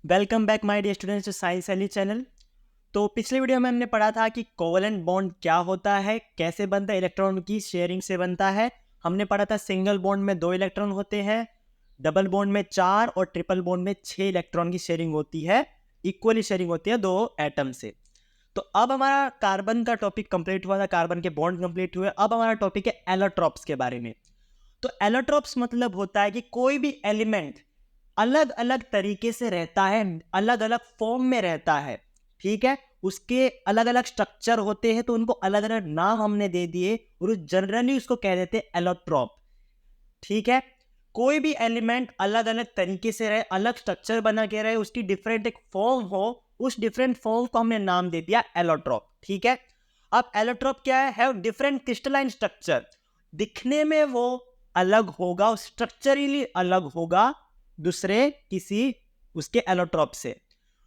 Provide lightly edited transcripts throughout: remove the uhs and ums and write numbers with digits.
Welcome back my dear students to science valley channel. तो पिछले video में हमने पढ़ा था कि कोवलेंट बॉन्ड क्या होता है, कैसे बनता है, इलेक्ट्रॉन की शेयरिंग से बनता है। हमने पढ़ा था सिंगल बॉन्ड में 2 इलेक्ट्रॉन होते हैं, डबल बॉन्ड में 4 और ट्रिपल बॉन्ड में 6 इलेक्ट्रॉन की शेयरिंग होती है, इक्वली शेयरिंग होती है 2 एटम से। तो अब हमारा कार्बन का टॉपिक कंप्लीट हुआ था, कार्बन के बॉन्ड कंप्लीट हुए। अब हमारा टॉपिक है एलोट्रॉप्स के बारे में। तो एलोट्रॉप्स मतलब होता है कि कोई भी एलिमेंट अलग अलग तरीके से रहता है, अलग अलग फॉर्म में रहता है, ठीक है। उसके अलग अलग स्ट्रक्चर होते हैं, तो उनको अलग अलग नाम हमने दे दिए और जनरली उसको कह देते हैं एलोट्रॉप, ठीक है। कोई भी एलिमेंट अलग अलग तरीके से रहे, अलग स्ट्रक्चर बना के रहे, उसकी डिफरेंट एक फॉर्म हो, उस डिफरेंट फॉर्म को हमने नाम दे दिया एलोट्रॉप, ठीक है। अब एलोट्रॉप क्या है डिफरेंट क्रिस्टलाइन स्ट्रक्चर। दिखने में वो अलग होगा, स्ट्रक्चरली अलग होगा दूसरे किसी उसके एलोट्रॉप से,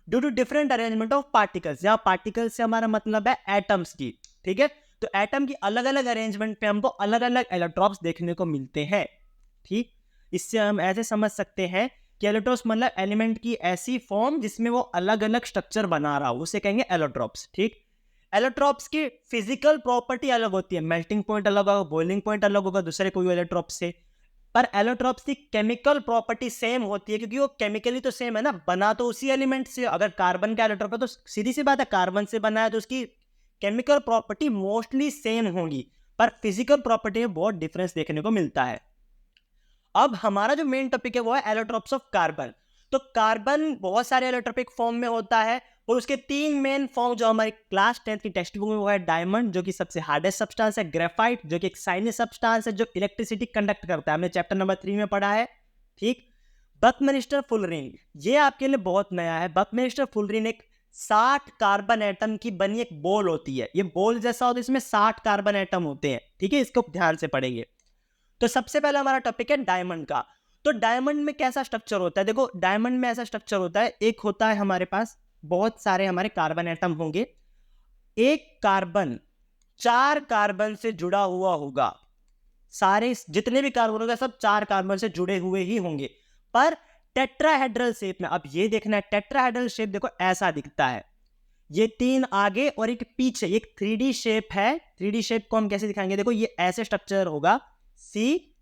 due to different arrangement of particles. यहां पार्टिकल्स से हमारा मतलब है एटम्स की, ठीक है। तो एटम की अलग अलग अरेंजमेंट पे हमको अलग अलग एलोट्रॉप्स देखने को मिलते हैं, ठीक। इससे हम ऐसे समझ सकते हैं कि एलोट्रॉप्स मतलब एलिमेंट की ऐसी फॉर्म जिसमें वो अलग अलग स्ट्रक्चर बना रहा हो, उसे कहेंगे एलोट्रॉप्स, ठीक। एलोट्रॉप्स की फिजिकल प्रॉपर्टी अलग होती है, मेल्टिंग पॉइंट अलग होगा, बॉइलिंग पॉइंट अलग होगा दूसरे कोई एलोट्रॉप से। पर एलोट्रॉप्स की केमिकल प्रॉपर्टी सेम होती है, क्योंकि वो केमिकली तो सेम है ना, बना तो उसी एलिमेंट से। अगर कार्बन का एलोट्रॉप है तो सीधी सी बात है कार्बन से बना है, तो उसकी केमिकल प्रॉपर्टी मोस्टली सेम होंगी, पर फिजिकल प्रॉपर्टी में बहुत डिफरेंस देखने को मिलता है। अब हमारा जो मेन टॉपिक है वो है एलोट्रॉप्स ऑफ कार्बन। तो कार्बन बहुत सारे एलोट्रॉपिक फॉर्म में होता है, और उसके 3 मेन फॉर्म जो हमारी क्लास 10th की टेक्स्ट बुक में वो है डायमंड, जो कि सबसे हार्डेस्ट सब्सटेंस है, ग्रेफाइट जो कि एक साइनस सब्सटेंस है जो इलेक्ट्रिसिटी कंडक्ट करता है, हमने चैप्टर नंबर 3 में पढ़ा है, ठीक। बकमिंस्टर फुलरिन, ये आपके लिए बहुत नया है। बकमिंस्टर फुलरिन एक 60 कार्बन एटम की बनी एक बॉल होती है, ये बॉल जैसा होता है, इसमें 60 कार्बन एटम होते हैं, ठीक है। इसको ध्यान से पढ़ेंगे। तो सबसे पहला हमारा टॉपिक है डायमंड का। तो डायमंड में कैसा स्ट्रक्चर होता है, देखो डायमंड में ऐसा स्ट्रक्चर होता है, एक होता है हमारे पास बहुत सारे हमारे कार्बन एटम होंगे, एक कार्बन 4 कार्बन से जुड़ा हुआ होगा, सारे जितने भी कार्बन होंगे सब 4 कार्बन से जुड़े हुए ही होंगे, पर टेट्राहेड्रल शेप में। अब ये देखना है, टेट्राहेड्रल शेप देखो ऐसा दिखता है, ये 3 आगे और एक पीछे, एक 3D शेप है। 3D शेप को हम कैसे दिखाएंगे, देखो ये ऐसे स्ट्रक्चर होगा, सी,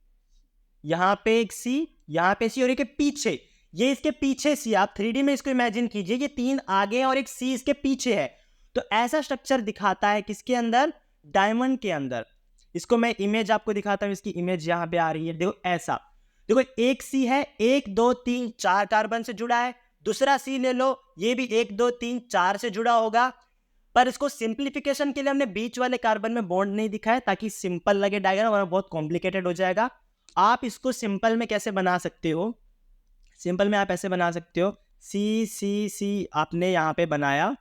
यहां पे एक सी, यहां पे सी और एक पीछे, ये इसके पीछे सी। आप 3D में इसको इमेजिन कीजिए कि 3 आगे और एक सी इसके पीछे है। तो ऐसा स्ट्रक्चर दिखाता है किसके अंदर, डायमंड के अंदर। इसको मैं इमेज आपको दिखाता हूं, इसकी इमेज यहां पे आ रही है, देखो ऐसा। देखो एक सी है, 1 2 3 4 कार्बन से जुड़ा है। दूसरा सी ले लो, ये भी 1 2 3 4 से जुड़ा होगा, पर इसको सिंप्लीफिकेशन के लिए हमने बीच वाले कार्बन में बॉन्ड नहीं दिखाया, ताकि सिंपल लगे डायग्राम, वरना बहुत कॉम्प्लिकेटेड हो जाएगा। आप इसको सिंपल में कैसे बना सकते हो, सिंपल में आप ऐसे बना सकते हो, सी सी सी आपने यहाँ पे बनाया,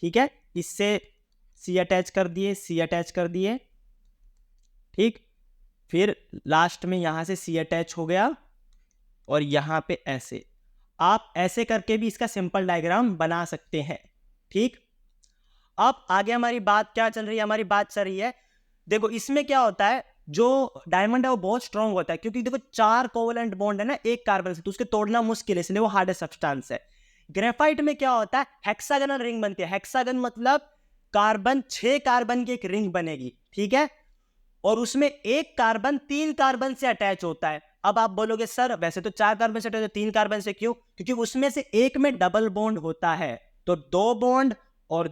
ठीक है। इससे सी अटैच कर दिए, सी अटैच कर दिए, ठीक। फिर लास्ट में यहाँ से सी अटैच हो गया, और यहाँ पे ऐसे, आप ऐसे करके भी इसका सिंपल डायग्राम बना सकते हैं, ठीक। अब आगे हमारी बात क्या चल रही है, हमारी बात चल रही है, देखो इसमें क्या होता है, जो डायमंड है वो बहुत स्ट्रांग होता है, क्योंकि देखो 4 कोवलेंट बॉन्ड है ना एक कार्बन से, तो उसके तोड़ना मुश्किल है, इसलिए वो हार्डेस्ट सब्सटेंस है। ग्रेफाइट में क्या होता है, हेक्सागोनल रिंग बनती है। हेक्सागन मतलब कार्बन, 6 कार्बन की एक रिंग बनेगी, ठीक है, और उसमें एक कार्बन 3 कार्बन से अटैच होता है। अब आप बोलोगे सर वैसे तो 4 कार्बन से अटैच है, 3 कार्बन से क्यों, क्योंकि उसमें से एक में डबल बॉन्ड होता है, तो 2 बॉन्ड और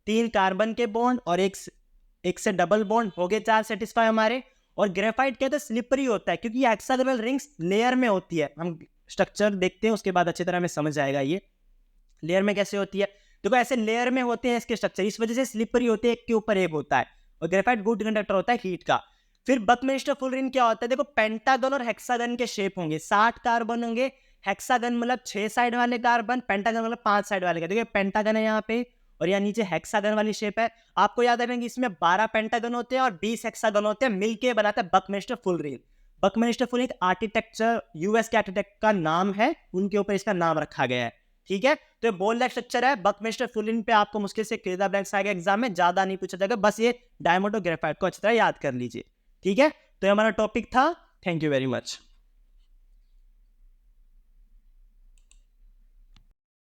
3 कार्बन के बॉन्ड और एक से डबल बॉन्ड हो गए 4 सेटिस्फाई हमारे। और ग्रेफाइट कहते हैं स्लिपरी होता है, क्योंकि हेक्सागोनल रिंग्स लेयर में होती है। हम स्ट्रक्चर देखते हैं उसके बाद अच्छी तरह हमें समझ आएगा ये लेयर में कैसे होती है। देखो ऐसे लेयर में होते हैं इसके स्ट्रक्चर, इस वजह से स्लिपरी होते हैं, एक के ऊपर एक होता है। और ग्रेफाइट गुड कंडक्टर होता है हीट का। फिर बकमिंस्टर फुलरिन क्या होता है, देखो पेंटागन और हेक्सागन के शेप होंगे, 60 कार्बन होंगे। हेक्सागन मतलब 6 साइड वाले कार्बन, पेंटागन मतलब 5 साइड वाले। देखिए पेंटागन है यहाँ पे, और यहाँ नीचे हेक्सागन वाली शेप है। आपको याद रखेंगे कि इसमें 12 पेंटागन होते हैं और 20 हेक्सागन होते हैं, मिलके बनाते हैं Buckminster fullerene. Buckminster fullerene architecture US के आर्किटेक्ट का नाम है, उनके ऊपर इसका नाम रखा गया है, ठीक है। तो ये बॉल लाइक स्ट्रक्चर है। बकमिंस्टर फुलरिन पे आपको मुश्किल से क्लियर द ब्लैंक्स आएगा एग्जाम में, ज्यादा नहीं पूछा जाएगा, बस ये डायमंड और ग्रेफाइट को अच्छी तरह याद कर लीजिए, ठीक है। तो ये हमारा टॉपिक था। Thank you very much.